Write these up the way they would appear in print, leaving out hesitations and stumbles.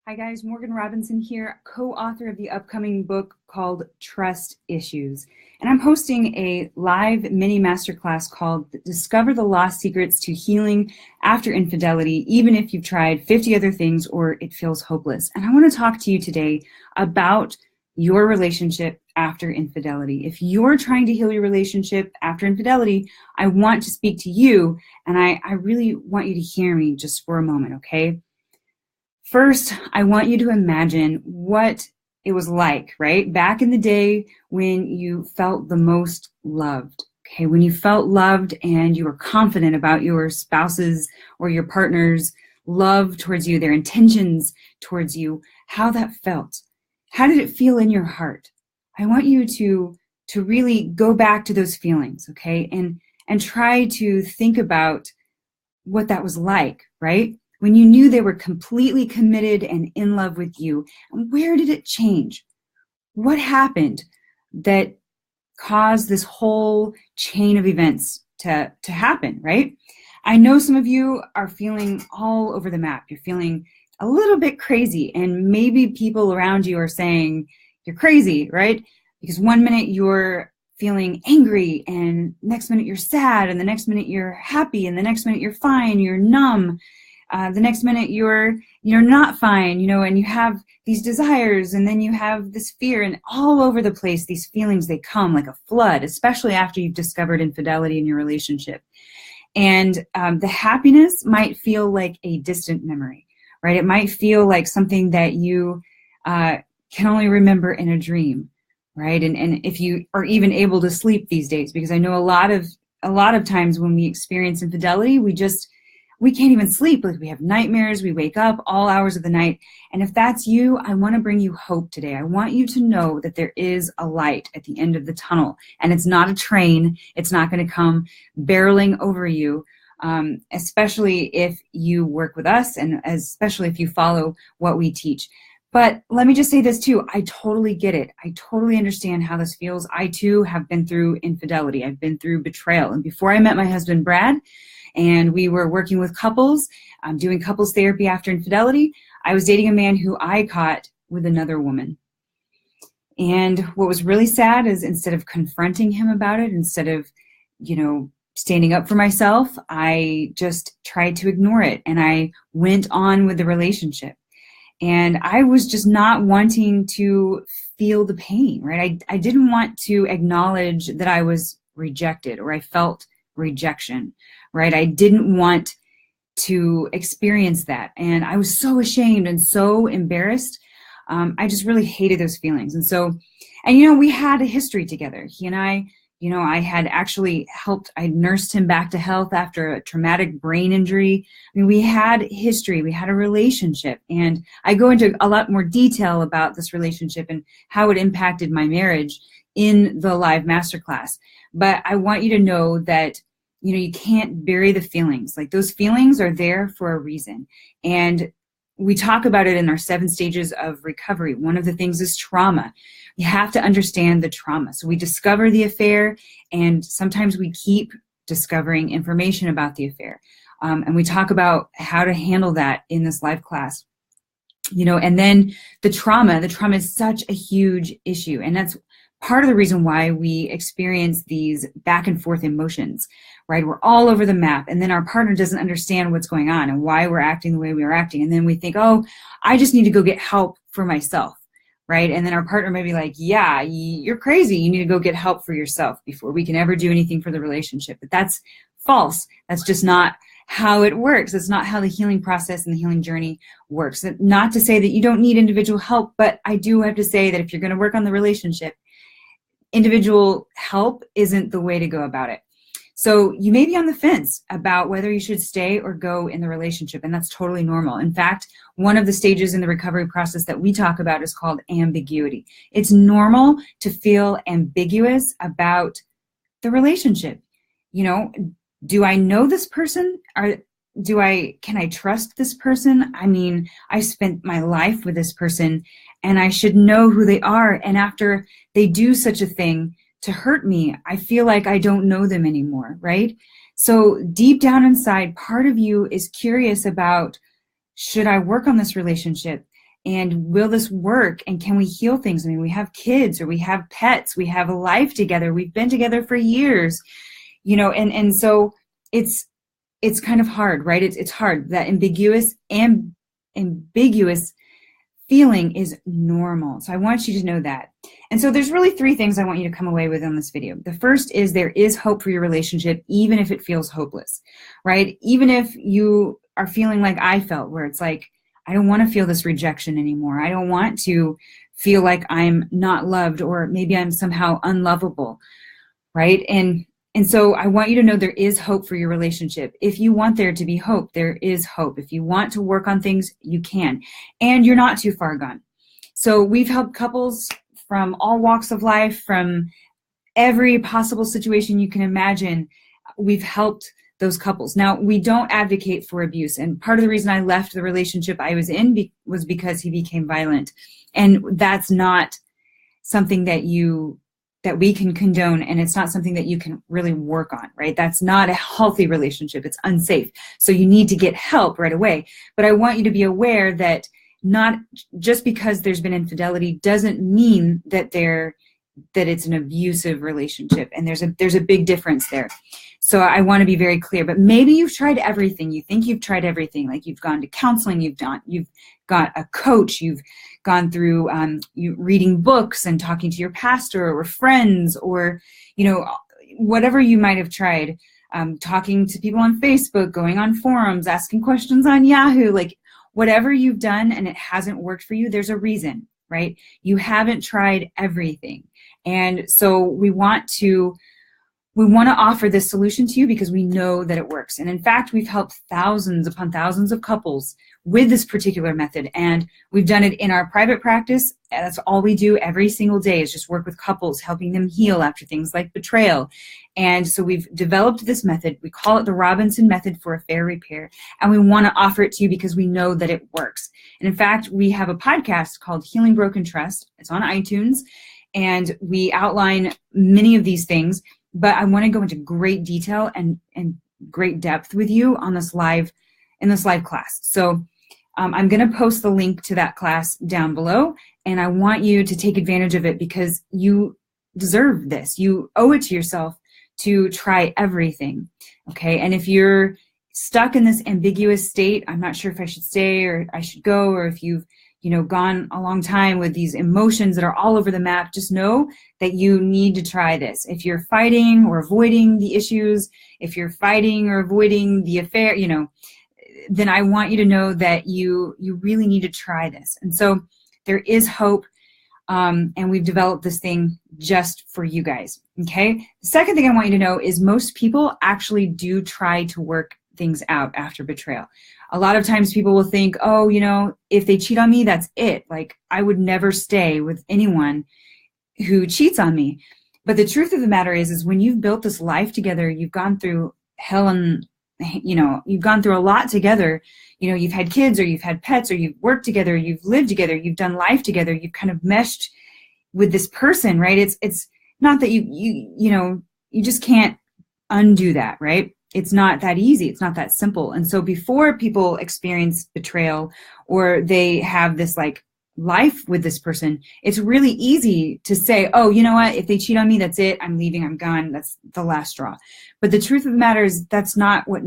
Hi guys, Morgan Robinson here, co-author of the upcoming book called Trust Issues. And I'm hosting a live mini masterclass called Discover the Lost Secrets to Healing After Infidelity, even if you've tried 50 other things or it feels hopeless. And I want to talk to you today about your relationship after infidelity. If you're trying to heal your relationship after infidelity, I want to speak to you, and I really want you to hear me just for a moment, okay? First, I want you to imagine what it was like, right? Back in the day when you felt the most loved, okay? When you felt loved and you were confident about your spouse's or your partner's love towards you, their intentions towards you, how that felt. How did it feel in your heart? I want you to really go back to those feelings, okay? And try to think about what that was like, right? When you knew they were completely committed and in love with you. And where did it change? What happened that caused this whole chain of events to happen, right? I know some of you are feeling all over the map. You're feeling a little bit crazy, and maybe people around you are saying you're crazy, right? Because one minute you're feeling angry, and next minute you're sad, and the next minute you're happy, and the next minute you're fine, you're numb. The next minute you're not fine, and you have these desires, and then you have this fear, and all over the place, these feelings, they come like a flood, especially after you've discovered infidelity in your relationship. And the happiness might feel like a distant memory, right? It might feel like something that you can only remember in a dream, right? And if you are even able to sleep these days, because I know a lot of times when we experience infidelity, we can't even sleep. Like, we have nightmares, we wake up all hours of the night. And if that's you, I want to bring you hope today. I want you to know that there is a light at the end of the tunnel, and it's not a train. It's not going to come barreling over you, especially if you work with us, and especially if you follow what we teach. But let me just say this too. I totally get it. I totally understand how this feels. I too have been through infidelity. I've been through betrayal. And before I met my husband, Brad, and we were working with couples, doing couples therapy after infidelity, I was dating a man who I caught with another woman. And what was really sad is, instead of confronting him about it, instead of, standing up for myself, I just tried to ignore it. And I went on with the relationship. And I was just not wanting to feel the pain, right? I didn't want to acknowledge that I was rejected, or I felt rejection, right? I didn't want to experience that. And I was so ashamed and so embarrassed. I just really hated those feelings. And we had a history together. He and I had actually I nursed him back to health after a traumatic brain injury. I mean, we had history, we had a relationship. And I go into a lot more detail about this relationship and how it impacted my marriage in the live masterclass. But I want you to know that you can't bury the feelings. Like, those feelings are there for a reason. And we talk about it in our 7 stages of recovery. One of the things is trauma. You have to understand the trauma. So we discover the affair, and sometimes we keep discovering information about the affair. And we talk about how to handle that in this live class. And then the trauma is such a huge issue. And that's part of the reason why we experience these back and forth emotions, right? We're all over the map, and then our partner doesn't understand what's going on and why we're acting the way we are acting. And then we think, oh, I just need to go get help for myself, right? And then our partner may be like, yeah, you're crazy. You need to go get help for yourself before we can ever do anything for the relationship. But that's false. That's just not how it works. It's not how the healing process and the healing journey works. Not to say that you don't need individual help, but I do have to say that if you're going to work on the relationship, individual help isn't the way to go about it. So you may be on the fence about whether you should stay or go in the relationship, and that's totally normal. In fact, one of the stages in the recovery process that we talk about is called ambiguity. It's normal to feel ambiguous about the relationship. Do I know this person? Can I trust this person? I mean, I spent my life with this person, and I should know who they are. And after they do such a thing to hurt me, I feel like I don't know them anymore, right? So deep down inside, part of you is curious about, should I work on this relationship? And will this work? And can we heal things? I mean, we have kids or we have pets, we have a life together, we've been together for years, and so it's kind of hard, right? It's hard. That ambiguous feeling is normal. So I want you to know that. And so there's really 3 things I want you to come away with on this video. The first is there is hope for your relationship, even if it feels hopeless, right? Even if you are feeling like I felt, where it's like, I don't want to feel this rejection anymore. I don't want to feel like I'm not loved, or maybe I'm somehow unlovable, right? And so I want you to know there is hope for your relationship. If you want there to be hope, there is hope. If you want to work on things, you can. And you're not too far gone. So we've helped couples from all walks of life, from every possible situation you can imagine. We've helped those couples. Now, we don't advocate for abuse. And part of the reason I left the relationship I was in was because he became violent. And that's not something that we can condone, and it's not something that you can really work on, right? That's not a healthy relationship. It's unsafe. So you need to get help right away. But I want you to be aware that not just because there's been infidelity doesn't mean that it's an abusive relationship. And there's a big difference there. So I want to be very clear. But maybe you've tried everything. You think you've tried everything. Like you've gone to counseling, you've got a coach, you've gone through you reading books and talking to your pastor or friends, or whatever you might have tried, talking to people on Facebook, going on forums, asking questions on Yahoo, like whatever you've done and it hasn't worked for you, there's a reason, right? You haven't tried everything. And so we want to offer this solution to you because we know that it works. And in fact, we've helped thousands upon thousands of couples with this particular method. And we've done it in our private practice. That's all we do every single day, is just work with couples, helping them heal after things like betrayal. And so we've developed this method. We call it the Robinson Method for Affair Repair. And we want to offer it to you because we know that it works. And in fact, we have a podcast called Healing Broken Trust. It's on iTunes. And we outline many of these things. But I want to go into great detail and great depth with you on this live class. So I'm going to post the link to that class down below, and I want you to take advantage of it because you deserve this. You owe it to yourself to try everything. Okay. And if you're stuck in this ambiguous state, I'm not sure if I should stay or I should go, or if you've gone a long time with these emotions that are all over the map, just know that you need to try this. If you're fighting or avoiding the issues, if you're fighting or avoiding the affair, then I want you to know that you really need to try this. And so there is hope, and we've developed this thing just for you guys, okay? The second thing I want you to know is most people actually do try to work things out after betrayal. A lot of times people will think, oh, if they cheat on me, that's it. Like, I would never stay with anyone who cheats on me. But the truth of the matter is when you've built this life together, you've gone through hell and, you've gone through a lot together. You've had kids, or you've had pets, or you've worked together, you've lived together, you've done life together, you've kind of meshed with this person, right? It's not that you just can't undo that, right? It's not that easy. It's not that simple. And so before people experience betrayal or they have this like life with this person, it's really easy to say, oh, you know what? If they cheat on me, that's it. I'm leaving. I'm gone. That's the last straw. But the truth of the matter is that's not what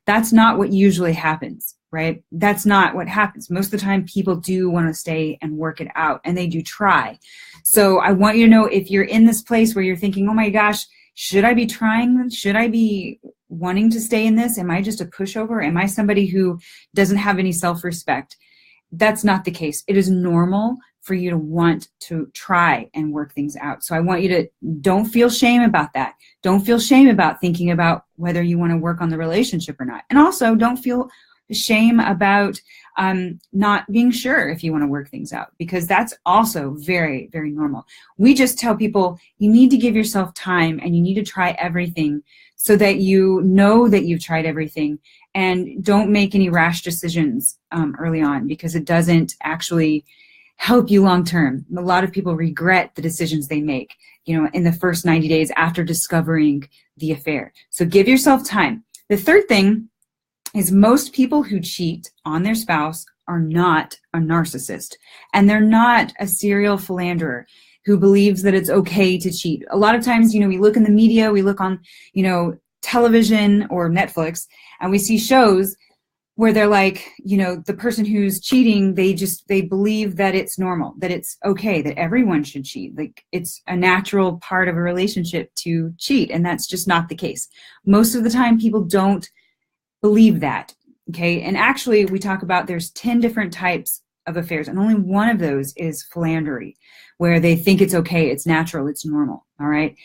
that's not what usually happens, right? That's not what happens. Most of the time people do want to stay and work it out, and they do try. So I want you to know, if you're in this place where you're thinking, oh my gosh, should I be trying? Should I be wanting to stay in this? Am I just a pushover? Am I somebody who doesn't have any self-respect? That's not the case. It is normal for you to want to try and work things out. So I want you to don't feel shame about that. Don't feel shame about thinking about whether you want to work on the relationship or not. And also don't feel shame about not being sure if you want to work things out, because that's also very, very normal. We just tell people you need to give yourself time and you need to try everything so that you know that you've tried everything, and don't make any rash decisions early on, because it doesn't actually help you long term. A lot of people regret the decisions they make, in the first 90 days after discovering the affair. So give yourself time. The third thing is most people who cheat on their spouse are not a narcissist, and they're not a serial philanderer who believes that it's okay to cheat. A lot of times, we look in the media, we look on, television or Netflix, and we see shows where they're like, the person who's cheating, they believe that it's normal, that it's okay, that everyone should cheat. Like, it's a natural part of a relationship to cheat, and that's just not the case. Most of the time, people don't believe that, okay? And actually, we talk about there's 10 different types of affairs, and only one of those is philandering, where they think it's okay, it's natural, it's normal, all right?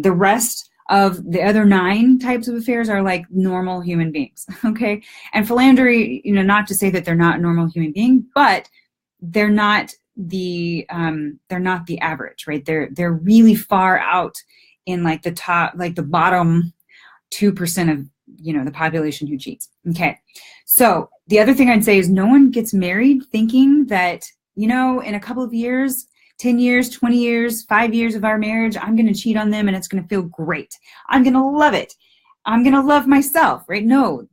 The rest of the other 9 types of affairs are like normal human beings, okay? And philandering, not to say that they're not a normal human being, but they're not the average, right? They're really far out in like the top, like the bottom 2% of the population who cheats. Okay. So the other thing I'd say is no one gets married thinking that, in a couple of years, 10 years, 20 years, 5 years of our marriage, I'm going to cheat on them and it's going to feel great. I'm going to love it. I'm going to love myself, right? No,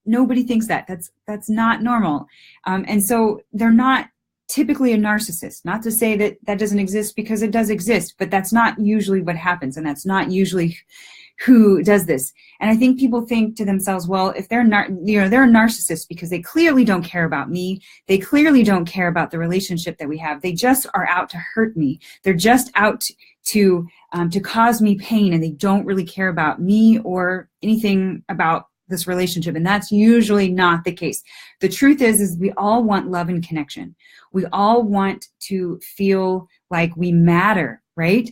nobody thinks that. That's not normal. And so they're not typically a narcissist. Not to say that that doesn't exist, because it does exist, but that's not usually what happens. And that's not usually who does this. And I think people think to themselves, well, if they're they're a narcissist because they clearly don't care about me. They clearly don't care about the relationship that we have. They just are out to hurt me. They're just out to cause me pain, and they don't really care about me or anything about this relationship. And that's usually not the case. The truth is we all want love and connection. We all want to feel like we matter, right?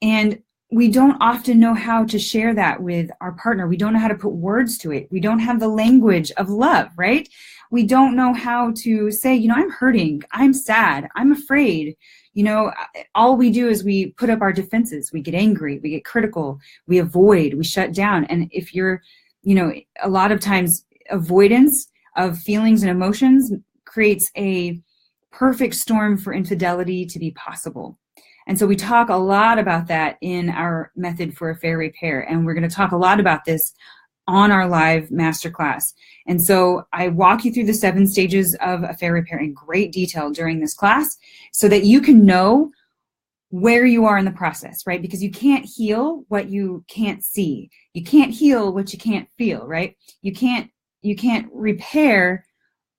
And we don't often know how to share that with our partner. We don't know how to put words to it. We don't have the language of love, right? We don't know how to say, I'm hurting, I'm sad, I'm afraid. All we do is we put up our defenses. We get angry, we get critical, we avoid, we shut down. And if you're, a lot of times avoidance of feelings and emotions creates a perfect storm for infidelity to be possible. And so we talk a lot about that in our method for affair repair. And we're going to talk a lot about this on our live masterclass. And so I walk you through the 7 stages of affair repair in great detail during this class so that you can know where you are in the process, right? Because you can't heal what you can't see. You can't heal what you can't feel, right? You can't repair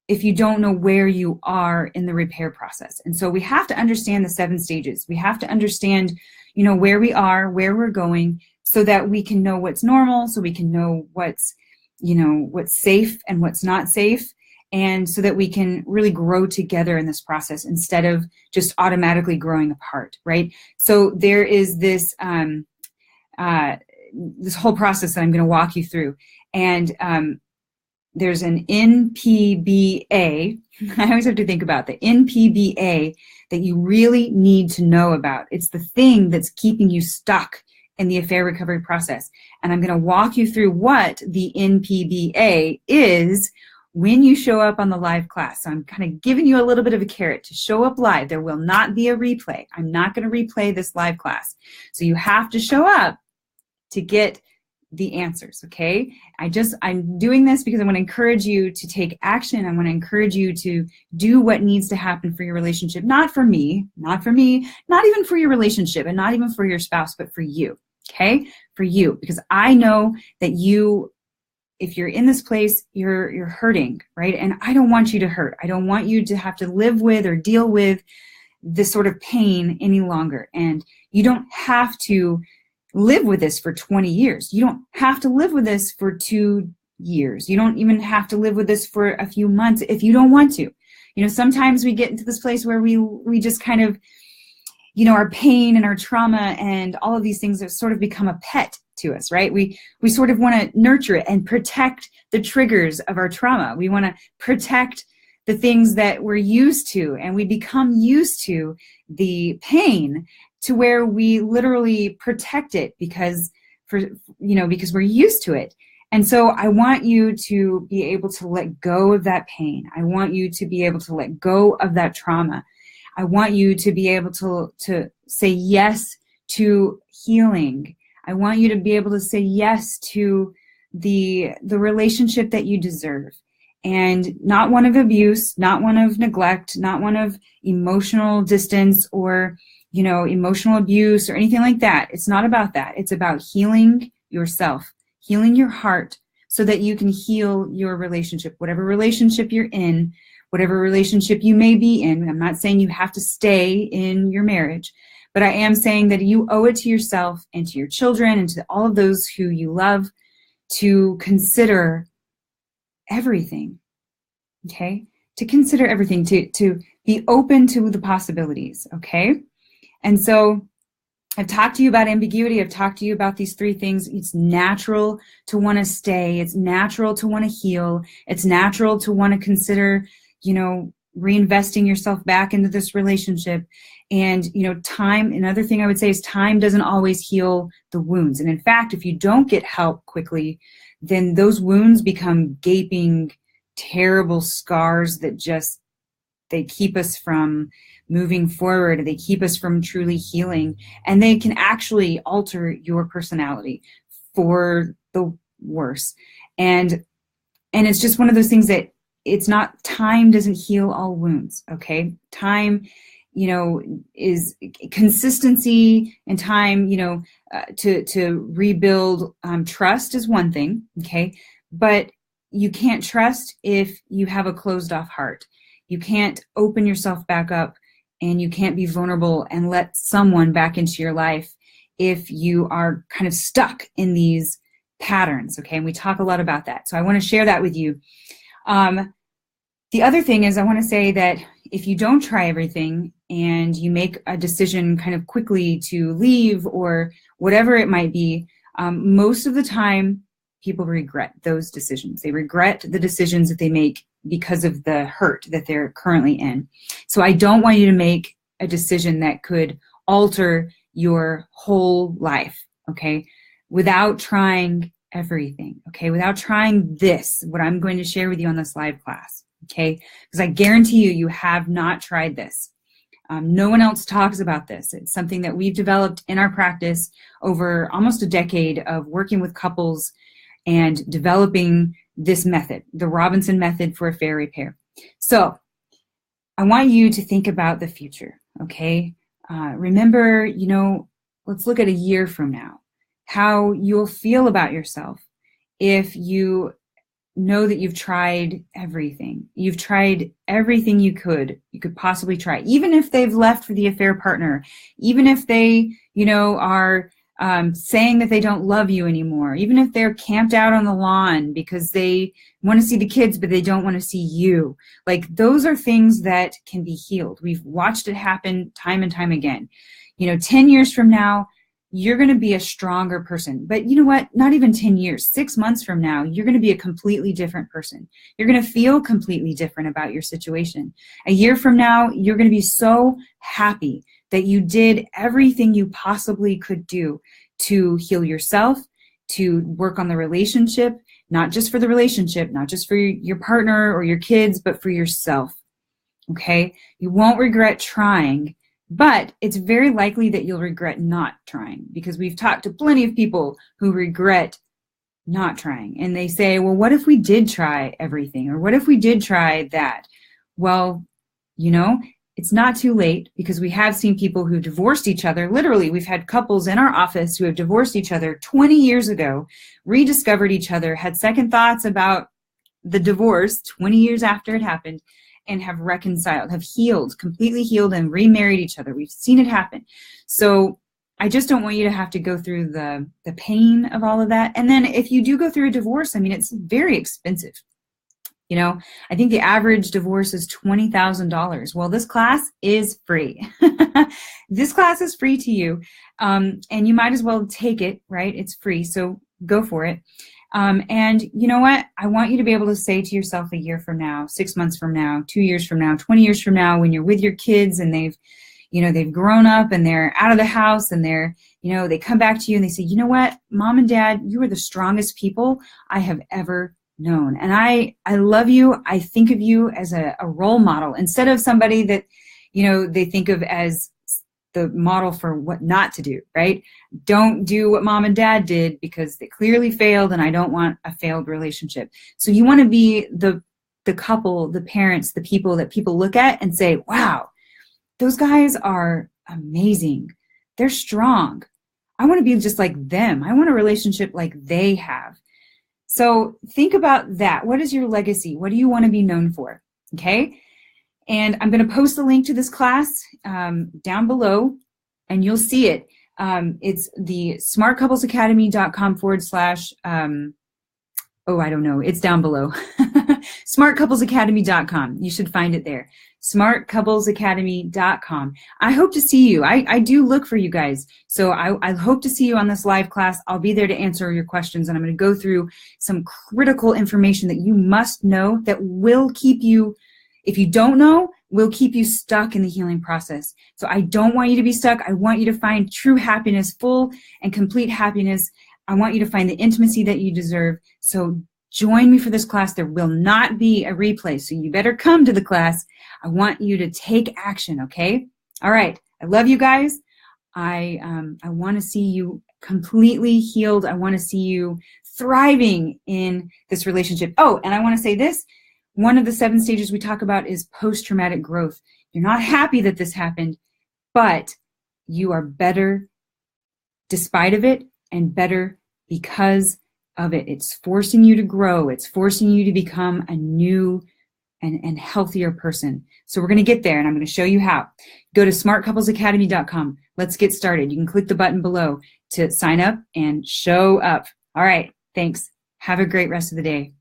if you don't know where you are in the repair process. And so we have to understand the 7 stages. We have to understand, where we are, where we're going, so that we can know what's normal, so we can know what's safe and what's not safe, and so that we can really grow together in this process instead of just automatically growing apart, right? So there is this this whole process that I'm going to walk you through. And there's an NPBA. I always have to think about the NPBA that you really need to know about. It's the thing that's keeping you stuck in the affair recovery process. And I'm going to walk you through what the NPBA is when you show up on the live class. So I'm kind of giving you a little bit of a carrot to show up live. There will not be a replay. I'm not going to replay this live class. So you have to show up to get the answers, okay? I'm doing this because I want to encourage you to take action. I want to encourage you to do what needs to happen for your relationship, not for me, not even for your relationship, and not even for your spouse, but for you, okay? For you, because I know that if you're in this place, you're hurting, right? And I don't want you to hurt. I don't want you to have to live with or deal with this sort of pain any longer. And you don't have to live with this for 20 years. You don't have to live with this for 2 years. You don't even have to live with this for a few months if you don't want to. Sometimes we get into this place where we just kind of, our pain and our trauma and all of these things have sort of become a pet to us, right? We sort of want to nurture it and protect the triggers of our trauma. We want to protect the things that we're used to, and we become used to the pain to where we literally protect it because we're used to it. And so I want you to be able to let go of that pain. I want you to be able to let go of that trauma. I want you to be able to say yes to healing. I want you to be able to say yes to the relationship that you deserve. and not one of abuse, not one of neglect, not one of emotional distance or, emotional abuse or anything like that. It's not about that. It's about healing yourself, healing your heart so that you can heal your relationship, whatever relationship you're in, whatever relationship you may be in. I'm not saying you have to stay in your marriage, but I am saying that you owe it to yourself and to your children and to all of those who you love to consider everything, okay? To consider everything, to be open to the possibilities, okay? And so I've talked to you about ambiguity. I've talked to you about these three things. It's natural to want to stay. It's natural to want to heal. It's natural to want to consider, reinvesting yourself back into this relationship. And, time, another thing I would say is time doesn't always heal the wounds. And in fact, if you don't get help quickly, then those wounds become gaping, terrible scars that they keep us from moving forward. They keep us from truly healing, and they can actually alter your personality for the worse. And it's just one of those things that it's not, time doesn't heal all wounds, okay? Time, is consistency, and time, to rebuild trust is one thing, okay? But you can't trust if you have a closed off heart. You can't open yourself back up, and you can't be vulnerable and let someone back into your life if you are kind of stuck in these patterns, okay? And we talk a lot about that. So I want to share that with you. The other thing is, I want to say that if you don't try everything and you make a decision kind of quickly to leave or whatever it might be, most of the time people regret those decisions. They regret the decisions that they make because of the hurt that they're currently in. So I don't want you to make a decision that could alter your whole life, okay, without trying everything, okay, without trying this, what I'm going to share with you on this live class, okay, because I guarantee you have not tried this. No one else talks about this. It's something that we've developed in our practice over almost a decade of working with couples and developing this method, the Robinson method for affair repair. So I want you to think about the future, okay? Remember, let's look at a year from now, how you'll feel about yourself if you know that you've tried everything. You've tried everything you could possibly try, even if they've left for the affair partner, even if they, are saying that they don't love you anymore, even if they're camped out on the lawn because they want to see the kids, but they don't want to see you. Like, those are things that can be healed. We've watched it happen time and time again. 10 years from now, you're going to be a stronger person. But you know what? Not even 10 years, 6 months from now, you're going to be a completely different person. You're going to feel completely different about your situation. A year from now, you're going to be so happy that you did everything you possibly could do to heal yourself, to work on the relationship, not just for the relationship, not just for your partner or your kids, but for yourself. Okay? You won't regret trying, but it's very likely that you'll regret not trying, because we've talked to plenty of people who regret not trying. And they say, well, what if we did try everything? Or what if we did try that? Well, it's not too late, because we have seen people who divorced each other. Literally, we've had couples in our office who have divorced each other 20 years ago, rediscovered each other, had second thoughts about the divorce 20 years after it happened, and have reconciled, have healed, completely healed, and remarried each other. We've seen it happen. So I just don't want you to have to go through the pain of all of that. And then if you do go through a divorce, it's very expensive. I think the average divorce is $20,000. Well, this class is free. This class is free to you. And you might as well take it, right? It's free. So go for it. And you know what? I want you to be able to say to yourself a year from now, 6 months from now, 2 years from now, 20 years from now, when you're with your kids and they've grown up and they're out of the house and they come back to you and they say, you know what, Mom and Dad, you are the strongest people I have ever known. And I love you. I think of you as a role model, instead of somebody that, they think of as the model for what not to do, right? Don't do what Mom and Dad did because they clearly failed, and I don't want a failed relationship. So you want to be the the couple, the parents, the people that people look at and say, wow, those guys are amazing. They're strong. I want to be just like them. I want a relationship like they have. So think about that. What is your legacy? What do you want to be known for? Okay. And I'm going to post a link to this class down below, and you'll see it. It's the smartcouplesacademy.com/, I don't know. It's down below. smartcouplesacademy.com. You should find it there. smartcouplesacademy.com. I hope to see you. I do look for you guys. So I hope to see you on this live class. I'll be there to answer your questions, and I'm going to go through some critical information that you must know that will keep you, if you don't know, will keep you stuck in the healing process. So I don't want you to be stuck. I want you to find true happiness, full and complete happiness. I want you to find the intimacy that you deserve. So join me for this class. There will not be a replay, so you better come to the class. I want you to take action, okay? All right. I love you guys. I want to see you completely healed. I want to see you thriving in this relationship. Oh, and I want to say this. One of the 7 stages we talk about is post-traumatic growth. You're not happy that this happened, but you are better despite of it and better because of it. It's forcing you to grow. It's forcing you to become a new and healthier person. So we're going to get there, and I'm going to show you how. Go to smartcouplesacademy.com. Let's get started. You can click the button below to sign up and show up. All right. Thanks. Have a great rest of the day.